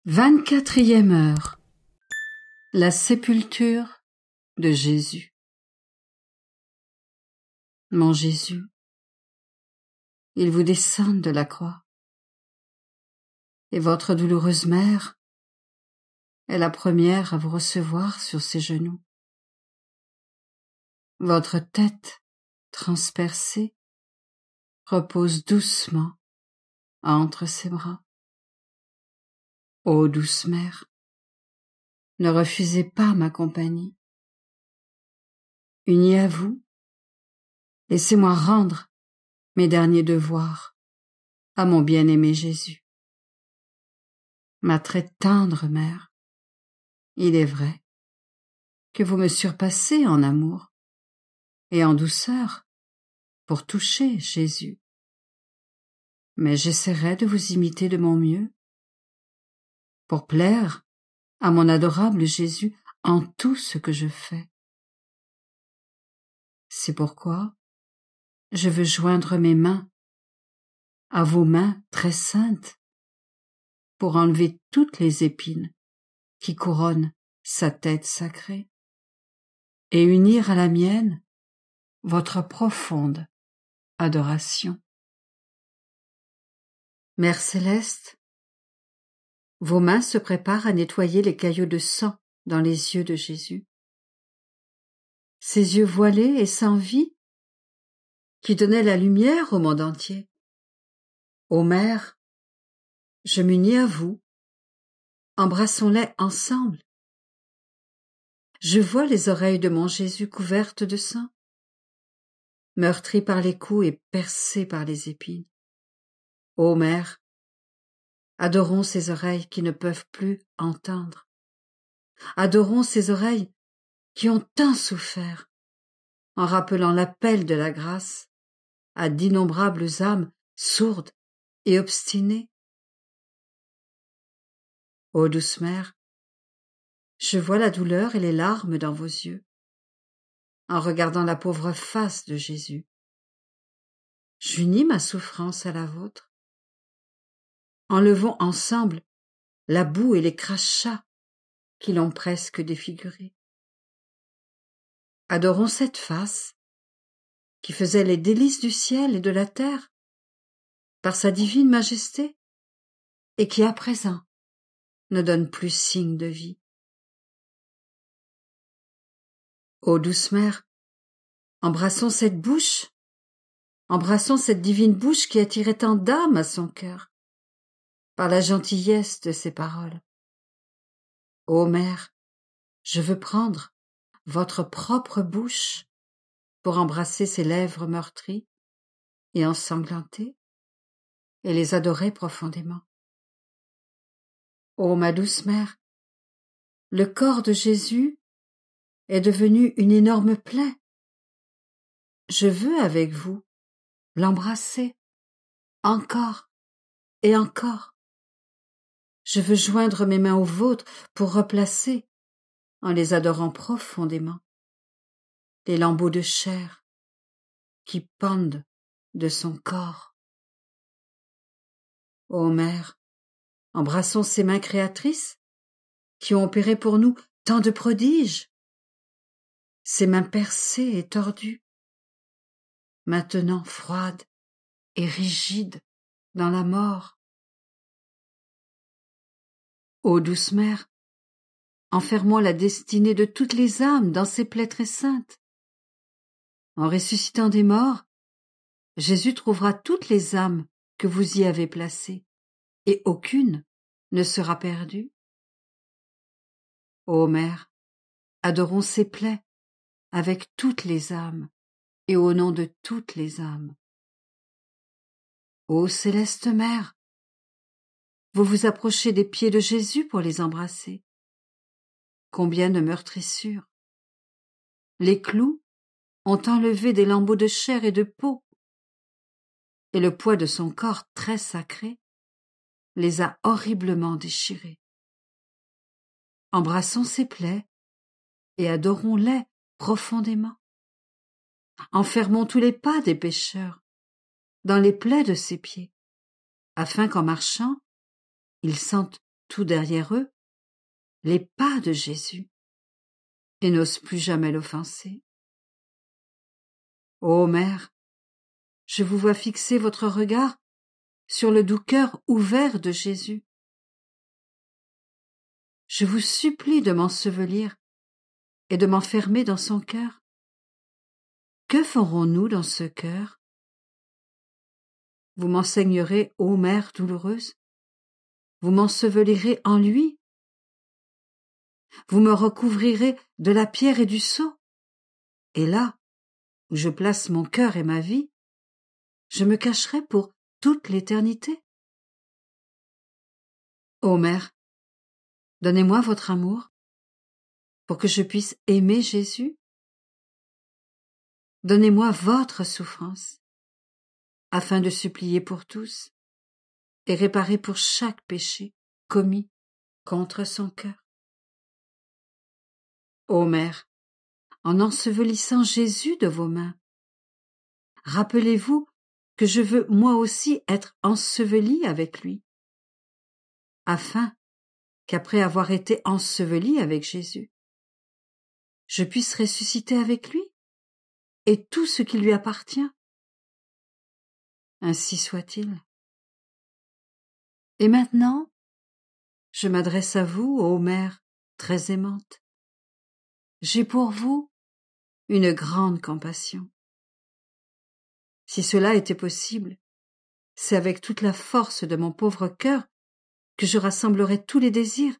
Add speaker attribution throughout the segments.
Speaker 1: 24e heure. La sépulture de Jésus. Mon Jésus, il vous descend de la croix, et votre douloureuse mère est la première à vous recevoir sur ses genoux. Votre tête transpercée repose doucement entre ses bras. Ô douce mère, ne refusez pas ma compagnie. Unie à vous, laissez-moi rendre mes derniers devoirs à mon bien-aimé Jésus. Ma très tendre mère, il est vrai que vous me surpassez en amour et en douceur pour toucher Jésus. Mais j'essaierai de vous imiter de mon mieux pour plaire à mon adorable Jésus en tout ce que je fais. C'est pourquoi je veux joindre mes mains à vos mains très saintes pour enlever toutes les épines qui couronnent sa tête sacrée et unir à la mienne votre profonde adoration. Mère céleste, vos mains se préparent à nettoyer les caillots de sang dans les yeux de Jésus. Ces yeux voilés et sans vie qui donnaient la lumière au monde entier. Ô Mère, je m'unis à vous. Embrassons-les ensemble. Je vois les oreilles de mon Jésus couvertes de sang, meurtries par les coups et percées par les épines. Ô Mère, adorons ces oreilles qui ne peuvent plus entendre. Adorons ces oreilles qui ont tant souffert en rappelant l'appel de la grâce à d'innombrables âmes sourdes et obstinées. Ô douce mère, je vois la douleur et les larmes dans vos yeux en regardant la pauvre face de Jésus. J'unis ma souffrance à la vôtre. Enlevons ensemble la boue et les crachats qui l'ont presque défiguré. Adorons cette face qui faisait les délices du ciel et de la terre par sa divine majesté et qui à présent ne donne plus signe de vie. Ô douce mère, embrassons cette bouche, embrassons cette divine bouche qui attirait tant d'âmes à son cœur par la gentillesse de ses paroles. Ô mère, je veux prendre votre propre bouche pour embrasser ses lèvres meurtries et ensanglantées et les adorer profondément. Ô ma douce mère, le corps de Jésus est devenu une énorme plaie. Je veux avec vous l'embrasser encore et encore. Je veux joindre mes mains aux vôtres pour replacer, en les adorant profondément, les lambeaux de chair qui pendent de son corps. Ô Mère, embrassons ces mains créatrices qui ont opéré pour nous tant de prodiges, ces mains percées et tordues, maintenant froides et rigides dans la mort. Ô douce mère, enfermons la destinée de toutes les âmes dans ces plaies très saintes. En ressuscitant des morts, Jésus trouvera toutes les âmes que vous y avez placées, et aucune ne sera perdue. Ô Mère, adorons ces plaies avec toutes les âmes et au nom de toutes les âmes. Ô céleste Mère, vous vous approchez des pieds de Jésus pour les embrasser. Combien de meurtrissures! Les clous ont enlevé des lambeaux de chair et de peau, et le poids de son corps très sacré les a horriblement déchirés. Embrassons ces plaies et adorons-les profondément. Enfermons tous les pas des pécheurs dans les plaies de ses pieds, afin qu'en marchant, ils sentent tout derrière eux les pas de Jésus et n'osent plus jamais l'offenser. Ô Mère, je vous vois fixer votre regard sur le doux cœur ouvert de Jésus. Je vous supplie de m'ensevelir et de m'enfermer dans son cœur. Que ferons-nous dans ce cœur? Vous m'enseignerez, ô Mère douloureuse, vous m'ensevelirez en lui. Vous me recouvrirez de la pierre et du sceau. Et là, où je place mon cœur et ma vie, je me cacherai pour toute l'éternité. Ô Mère, donnez-moi votre amour pour que je puisse aimer Jésus. Donnez-moi votre souffrance afin de supplier pour tous et réparer pour chaque péché commis contre son cœur. Ô Mère, en ensevelissant Jésus de vos mains, rappelez-vous que je veux moi aussi être ensevelie avec lui, afin qu'après avoir été ensevelie avec Jésus, je puisse ressusciter avec lui et tout ce qui lui appartient. Ainsi soit-il. Et maintenant, je m'adresse à vous, ô Mère très aimante. J'ai pour vous une grande compassion. Si cela était possible, c'est avec toute la force de mon pauvre cœur que je rassemblerais tous les désirs,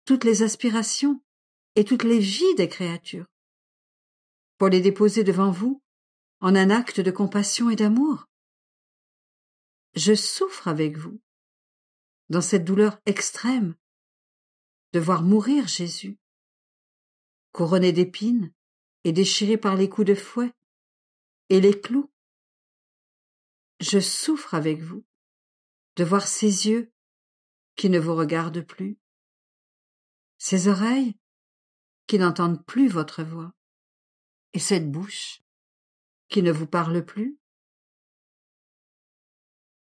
Speaker 1: toutes les aspirations et toutes les vies des créatures, pour les déposer devant vous en un acte de compassion et d'amour. Je souffre avec vous, dans cette douleur extrême, de voir mourir Jésus, couronné d'épines et déchiré par les coups de fouet et les clous. Je souffre avec vous de voir ces yeux qui ne vous regardent plus, ces oreilles qui n'entendent plus votre voix, et cette bouche qui ne vous parle plus.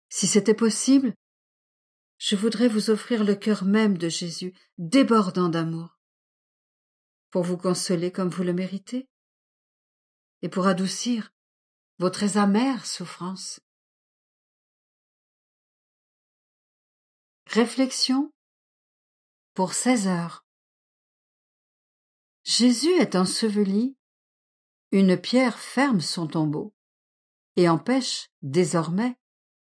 Speaker 1: Si c'était possible, je voudrais vous offrir le cœur même de Jésus, débordant d'amour, pour vous consoler comme vous le méritez, et pour adoucir vos très amères souffrances. Réflexion pour 16 heures. Jésus est enseveli, une pierre ferme son tombeau et empêche désormais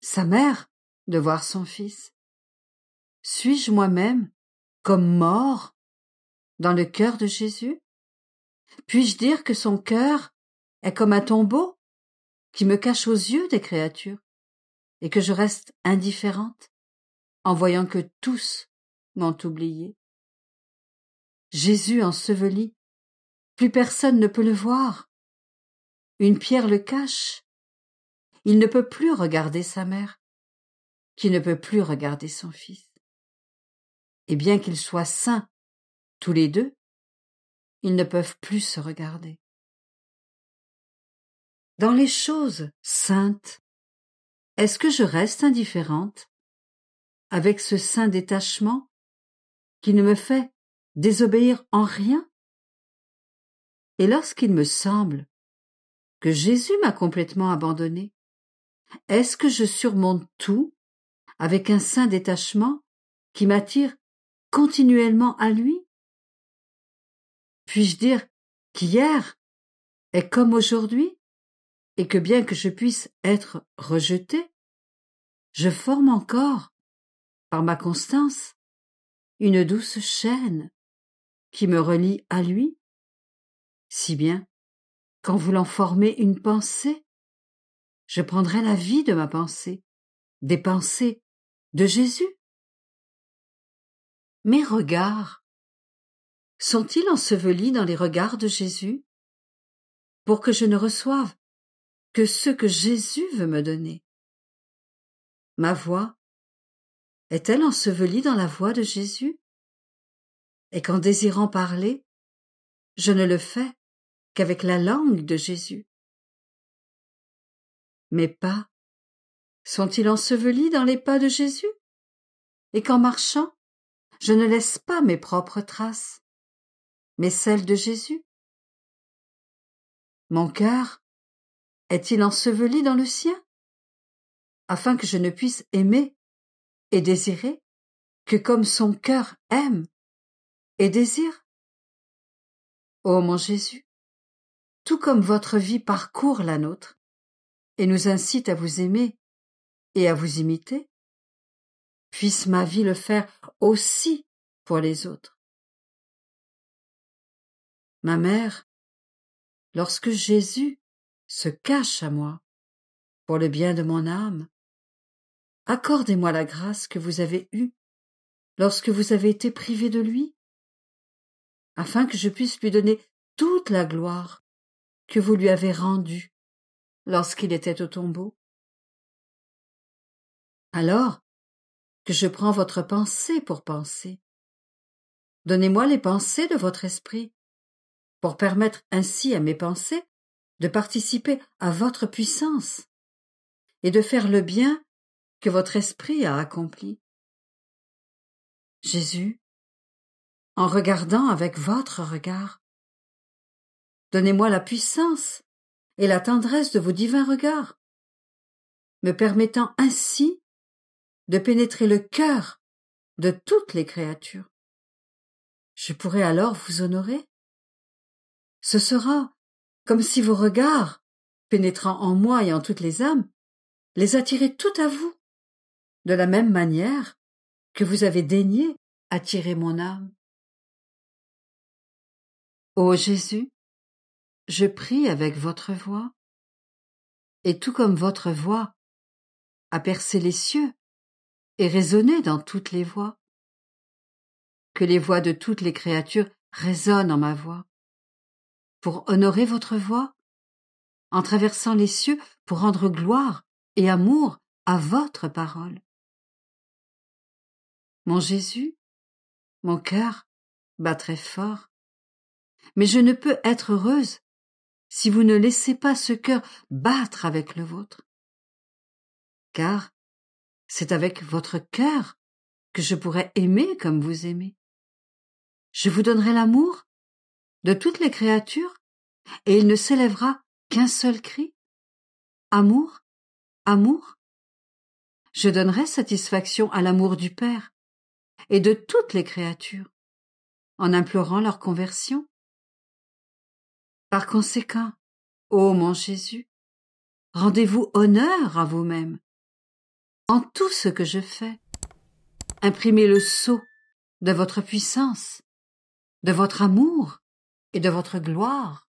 Speaker 1: sa mère de voir son fils. Suis-je moi-même comme mort dans le cœur de Jésus? Puis-je dire que son cœur est comme un tombeau qui me cache aux yeux des créatures et que je reste indifférente en voyant que tous m'ont oublié? Jésus enseveli, plus personne ne peut le voir. Une pierre le cache. Il ne peut plus regarder sa mère, qui ne peut plus regarder son fils. Et bien qu'ils soient saints, tous les deux, ils ne peuvent plus se regarder. Dans les choses saintes, est-ce que je reste indifférente avec ce saint détachement qui ne me fait désobéir en rien? Et lorsqu'il me semble que Jésus m'a complètement abandonnée, est-ce que je surmonte tout avec un saint détachement qui m'attire continuellement à lui? Puis-je dire qu'hier est comme aujourd'hui et que bien que je puisse être rejetée, je forme encore, par ma constance, une douce chaîne qui me relie à lui, si bien qu'en voulant former une pensée, je prendrai la vie de ma pensée, des pensées de Jésus. Mes regards sont-ils ensevelis dans les regards de Jésus pour que je ne reçoive que ce que Jésus veut me donner? Ma voix est-elle ensevelie dans la voix de Jésus et qu'en désirant parler, je ne le fais qu'avec la langue de Jésus? Mes pas sont-ils ensevelis dans les pas de Jésus et qu'en marchant, je ne laisse pas mes propres traces, mais celles de Jésus. Mon cœur est-il enseveli dans le sien, afin que je ne puisse aimer et désirer que comme son cœur aime et désire? Ô mon Jésus, tout comme votre vie parcourt la nôtre et nous incite à vous aimer et à vous imiter, puisse ma vie le faire aussi pour les autres. Ma mère, lorsque Jésus se cache à moi pour le bien de mon âme, accordez-moi la grâce que vous avez eue lorsque vous avez été privé de lui, afin que je puisse lui donner toute la gloire que vous lui avez rendue lorsqu'il était au tombeau. Alors que je prends votre pensée pour pensée, donnez-moi les pensées de votre esprit, pour permettre ainsi à mes pensées de participer à votre puissance et de faire le bien que votre esprit a accompli. Jésus, en regardant avec votre regard, donnez-moi la puissance et la tendresse de vos divins regards, me permettant ainsi de pénétrer le cœur de toutes les créatures. Je pourrai alors vous honorer. Ce sera comme si vos regards, pénétrant en moi et en toutes les âmes, les attiraient tout à vous, de la même manière que vous avez daigné attirer mon âme. Ô Jésus, je prie avec votre voix, et tout comme votre voix a percé les cieux et résonné dans toutes les voix, que les voix de toutes les créatures résonnent en ma voix, pour honorer votre voix, en traversant les cieux pour rendre gloire et amour à votre parole. Mon Jésus, mon cœur bat très fort, mais je ne peux être heureuse si vous ne laissez pas ce cœur battre avec le vôtre. Car c'est avec votre cœur que je pourrai aimer comme vous aimez. Je vous donnerai l'amour de toutes les créatures, et il ne s'élèvera qu'un seul cri. Amour, amour. Je donnerai satisfaction à l'amour du Père et de toutes les créatures, en implorant leur conversion. Par conséquent, ô mon Jésus, rendez-vous honneur à vous-même. En tout ce que je fais, imprimez le sceau de votre puissance, de votre amour et de votre gloire.